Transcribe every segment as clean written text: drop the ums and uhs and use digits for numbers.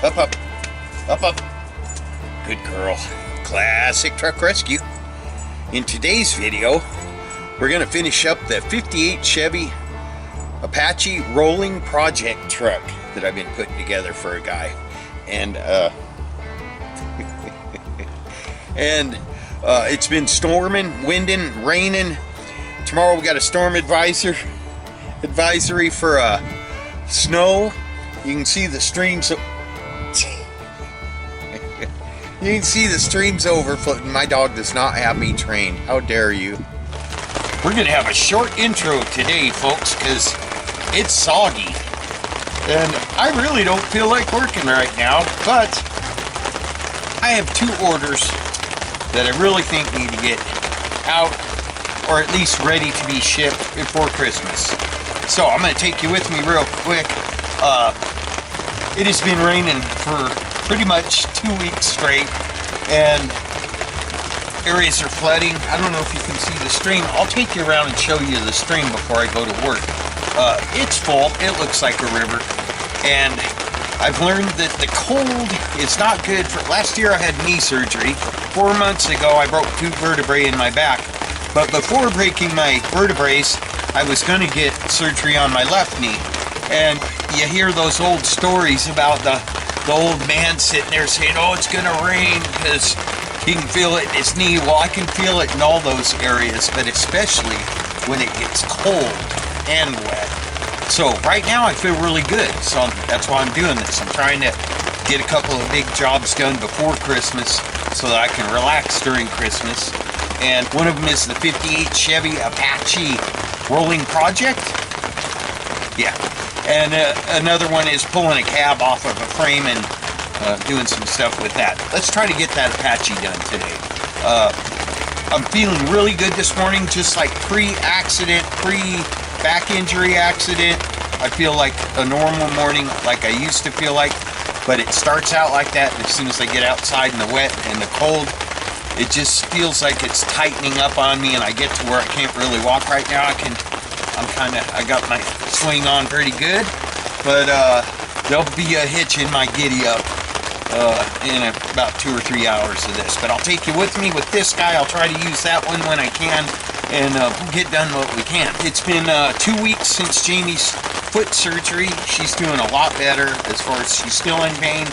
Up, up. Up, up. Good girl. Classic truck rescue. In today's video, we're going to finish up the 58 Chevy Apache rolling project truck that I've been putting together for a guy. And, it's been storming, winding, raining. Tomorrow we got a storm advisory for snow. You can see the streams. You can see the streams overflowing. My dog does not have me trained. How dare you? We're gonna have a short intro today, folks, because it's soggy. And I really don't feel like working right now, but I have two orders that I really think need to get out, or at least ready to be shipped before Christmas. So I'm gonna take you with me real quick. It has been raining for pretty much 2 weeks straight, and areas are flooding. I don't know if you can see the stream. I'll take you around and show you the stream before I go to work. It's full. It looks like a river, and I've learned that the cold is not good for... Last year I had knee surgery. 4 months ago I broke 2 vertebrae in my back, but before breaking my vertebrae I was going to get surgery on my left knee. And you hear those old stories about the old man sitting there saying, oh, it's gonna rain because he can feel it in his knee. Well, I can feel it in all those areas, but especially when it gets cold and wet. So right now I feel really good, so that's why I'm doing this. I'm trying to get a couple of big jobs done before Christmas so that I can relax during Christmas. And one of them is the 58 Chevy Apache rolling project. Yeah. And another one is pulling a cab off of a frame and doing some stuff with that. Let's try to get that Apache done today. I'm feeling really good this morning, just like pre-accident, pre-back injury accident. I feel like a normal morning, like I used to feel like, but it starts out like that, and as soon as I get outside in the wet and the cold, it just feels like it's tightening up on me, and I get to where I can't really walk right now. I got my swing on pretty good, but there'll be a hitch in my giddy up in about 2 or 3 hours of this. But I'll take you with me with this guy. I'll try to use that one when I can, and get done what we can. It's been 2 weeks since Jamie's foot surgery. She's doing a lot better as far as she's still in pain,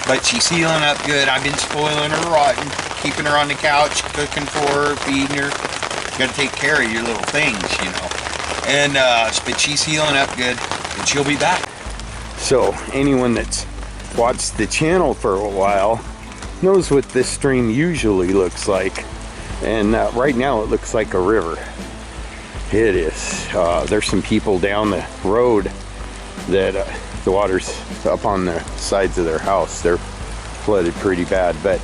but she's healing up good. I've been spoiling her rotten, keeping her on the couch, cooking for her, feeding her. You gotta take care of your little things, you know. And but she's healing up good, and she'll be back. So anyone that's watched the channel for a while knows what this stream usually looks like, and right now it looks like a river. It is. There's some people down the road that the water's up on the sides of their house. They're flooded pretty bad, but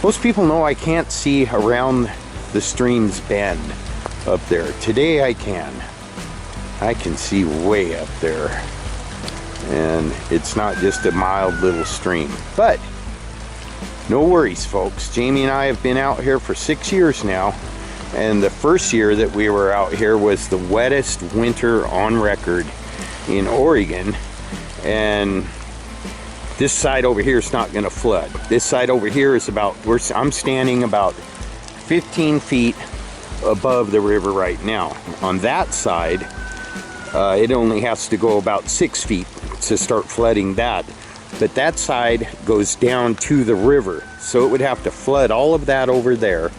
most people know I can't see around the stream's bend up there. Today I can. I can see way up there, and it's not just a mild little stream. But no worries, folks. Jamie and I have been out here for 6 years now, and the first year that we were out here was the wettest winter on record in Oregon. And this side over here is not going to flood. This side over here is I'm standing about 15 feet above the river right now. On that side, it only has to go about 6 feet to start flooding that. But that side goes down to the river. So it would have to flood all of that over there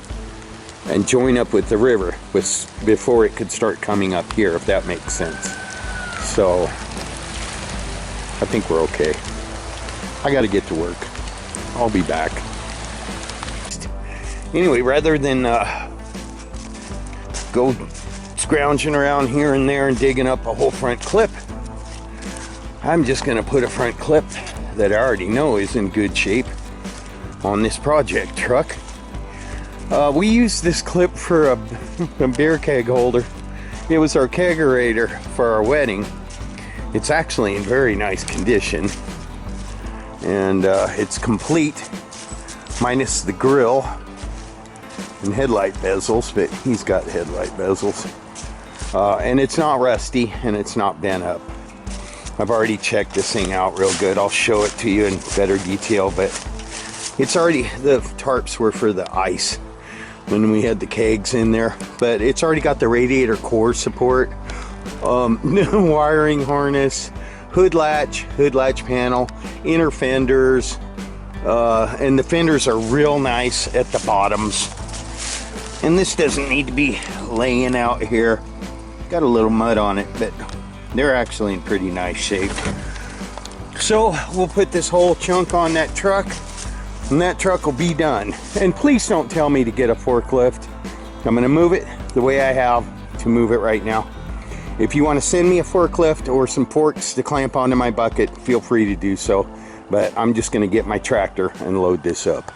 and join up with the river before it could start coming up here, if that makes sense. So I think we're okay. I got to get to work. I'll be back. Anyway, rather than go scrounging around here and there and digging up a whole front clip, I'm just going to put a front clip that I already know is in good shape on this project truck. We used this clip for a beer keg holder. It was our kegerator for our wedding. It's actually in very nice condition, and it's complete minus the grill and headlight bezels, but he's got headlight bezels. And it's not rusty, and it's not bent up. I've already checked this thing out real good. I'll show it to you in better detail, but it's already, the tarps were for the ice when we had the kegs in there, but it's already got the radiator core support, wiring harness, hood latch panel, inner fenders, and the fenders are real nice at the bottoms. And this doesn't need to be laying out here. Got a little mud on it, but they're actually in pretty nice shape. So we'll put this whole chunk on that truck, and that truck will be done. And please don't tell me to get a forklift. I'm gonna move it the way I have to move it right now. If you want to send me a forklift or some forks to clamp onto my bucket, feel free to do so. But I'm just gonna get my tractor and load this up.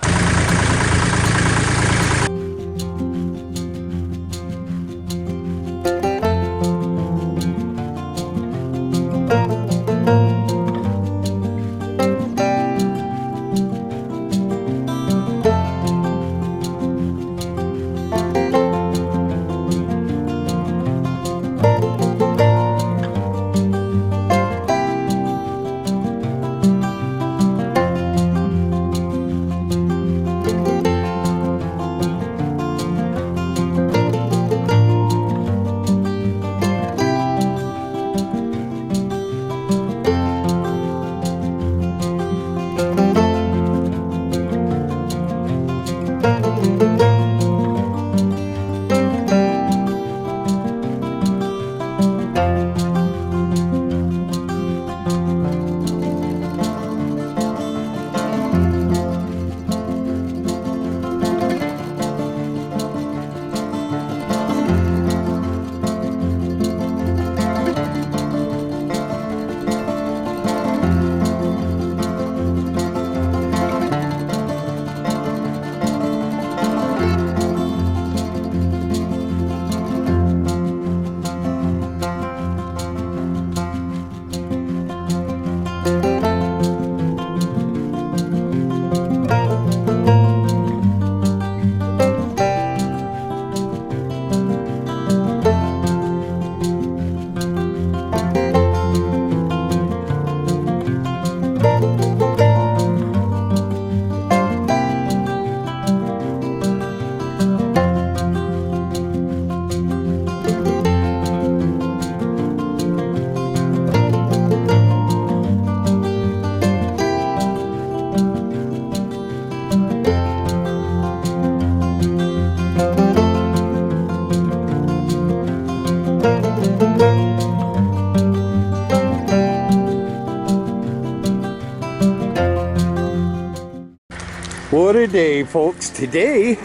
What a day, folks. Today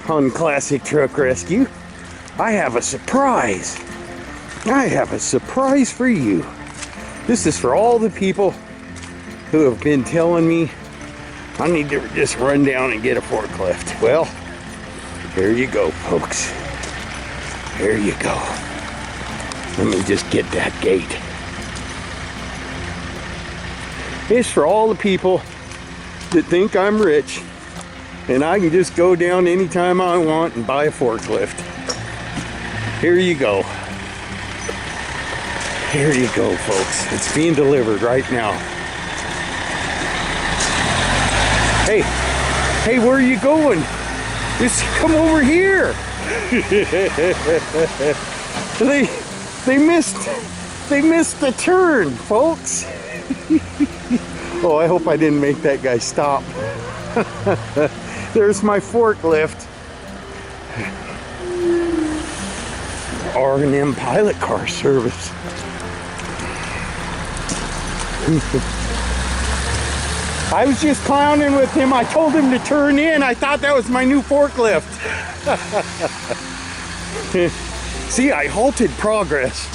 on Classic Truck Rescue, I have a surprise. I have a surprise for you. This is for all the people who have been telling me I need to just run down and get a forklift. Well, here you go, folks. Here you go. Let me just get that gate. It's for all the people that think I'm rich and I can just go down anytime I want and buy a forklift. Here you go. Here you go, folks. It's being delivered right now. Hey, where are you going? Just come over here. They missed the turn, folks. Oh, I hope I didn't make that guy stop. There's my forklift. R&M pilot car service. I was just clowning with him. I told him to turn in. I thought that was my new forklift. See, I halted progress.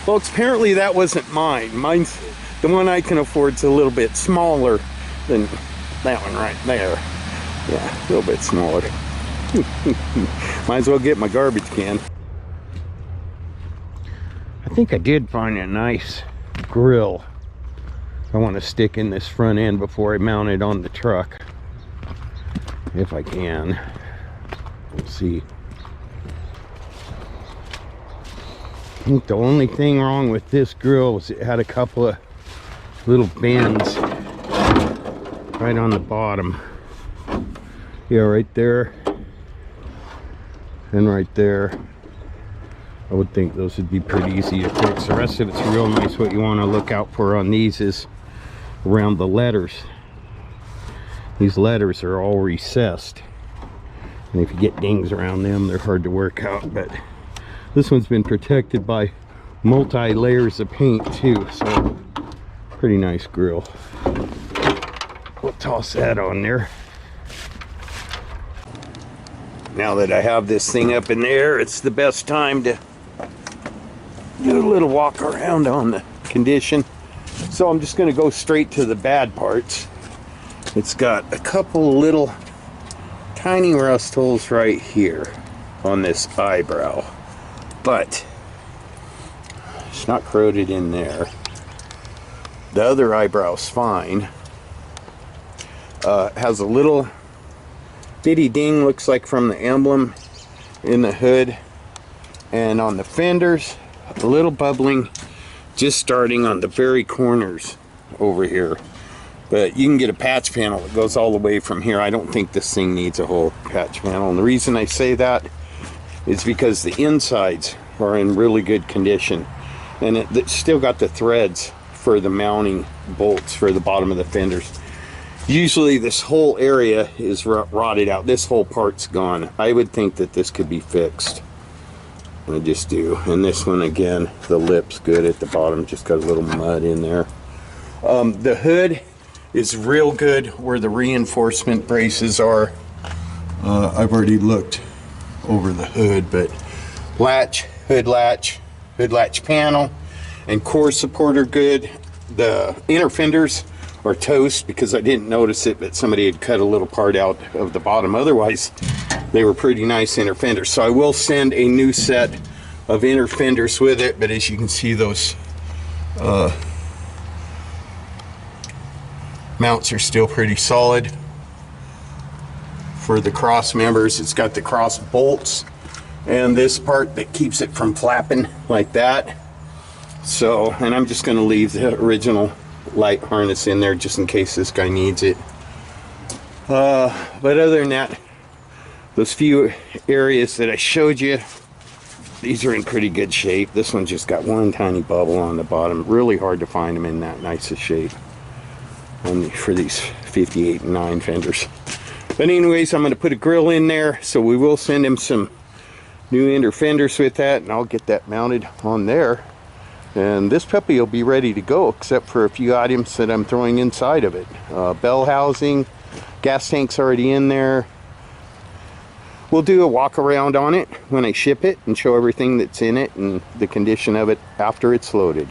Folks, apparently that wasn't mine. Mine's the one I can afford. Is a little bit smaller than that one right there. Yeah, a little bit smaller. Might as well get my garbage can. I think I did find a nice grill I want to stick in this front end before I mount it on the truck. If I can. We'll see. think the only thing wrong with this grill was it had a couple of little bends right on the bottom. Yeah, right there and right there. I would think those would be pretty easy to fix. The rest of it's real nice. What you want to look out for on these is around the letters. These letters are all recessed, and if you get dings around them, they're hard to work out. But this one's been protected by multi-layers of paint too, so pretty nice grill. We'll toss that on there. Now that I have this thing up in the air, it's the best time to do a little walk around on the condition. So I'm just going to go straight to the bad parts. It's got a couple little tiny rust holes right here on this eyebrow, but it's not corroded in there. The other eyebrow's fine. Has a little bitty ding, looks like from the emblem in the hood, and on the fenders a little bubbling just starting on the very corners over here. But you can get a patch panel that goes all the way from here. I don't think this thing needs a whole patch panel, and the reason I say that is because the insides are in really good condition, and it's still got the threads for the mounting bolts for the bottom of the fenders. Usually this whole area is rotted out. This whole part's gone. I would think that this could be fixed. I just do. And this one, again, the lip's good at the bottom, just got a little mud in there. The hood is real good where the reinforcement braces are. I've already looked over the hood, but hood latch panel, and core support are good. The inner fenders are toast because I didn't notice it, but somebody had cut a little part out of the bottom. Otherwise, they were pretty nice inner fenders. So I will send a new set of inner fenders with it, but as you can see, those mounts are still pretty solid. For the cross members, it's got the cross bolts and this part that keeps it from flapping like that. So, and I'm just going to leave the original light harness in there just in case this guy needs it. But other than that, those few areas that I showed you, these are in pretty good shape. This one just got one tiny bubble on the bottom. Really hard to find them in that nice of shape for these 58 and 9 fenders. But anyways, I'm going to put a grill in there, so we will send him some new inner fenders with that, and I'll get that mounted on there. And this puppy will be ready to go, except for a few items that I'm throwing inside of it. Bell housing, gas tank's already in there. We'll do a walk around on it when I ship it and show everything that's in it and the condition of it after it's loaded.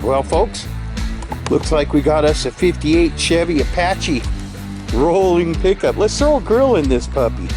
Well, folks, looks like we got us a 58 Chevy Apache rolling pickup. Let's throw a grill in this puppy.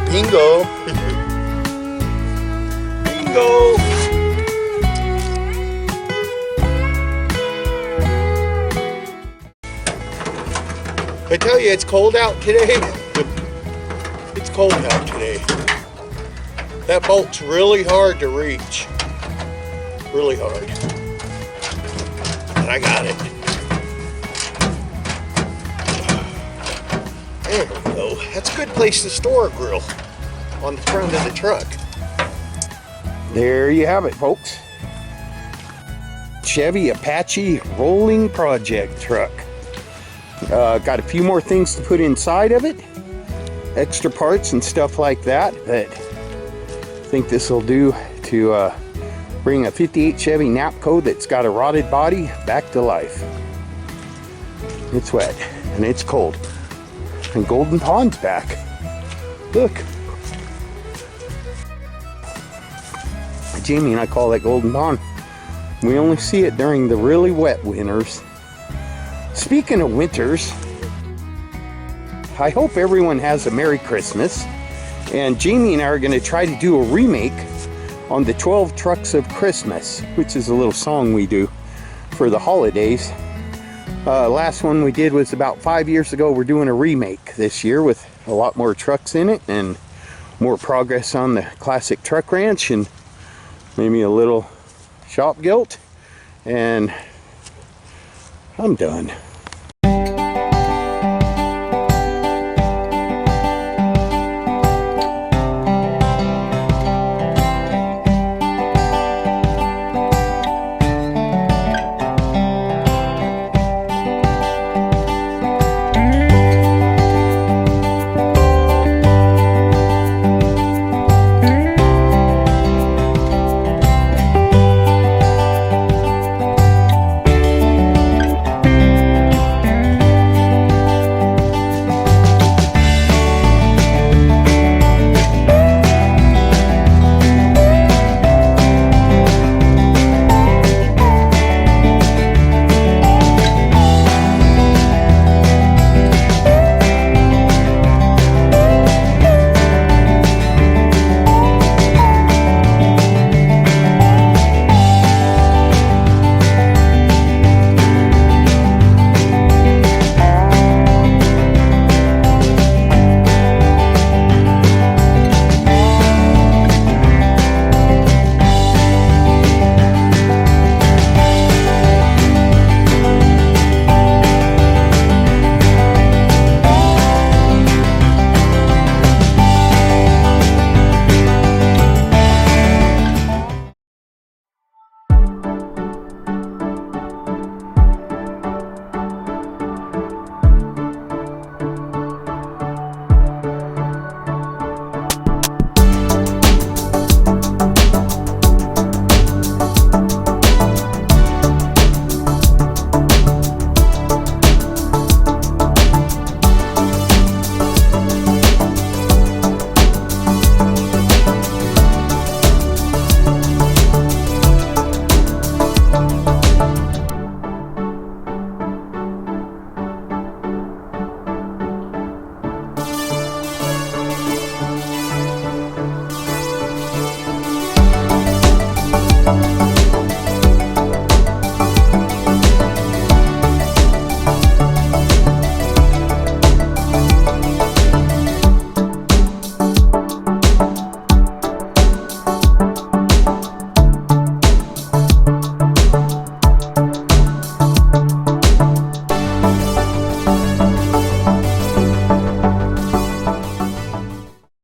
Bingo! Bingo! I tell you, it's cold out today. It's cold out today. That bolt's really hard to reach. Really hard. And I got it. There we go. That's a good place to store a grill. On the front of the truck. There you have it, folks. Chevy Apache rolling project truck. Got a few more things to put inside of it. Extra parts and stuff like that. But I think this will do to bring a 58 Chevy Napco that's got a rotted body back to life. It's wet and it's cold. And Golden Pond's back. Look. Jamie and I call that Golden Pond. We only see it during the really wet winters. Speaking of winters, I hope everyone has a Merry Christmas. And Jamie and I are going to try to do a remake on the 12 Trucks of Christmas, which is a little song we do for the holidays. Last one we did was about 5 years ago. We're doing a remake this year with a lot more trucks in it and more progress on the classic truck ranch and maybe a little shop guilt, and I'm done. you.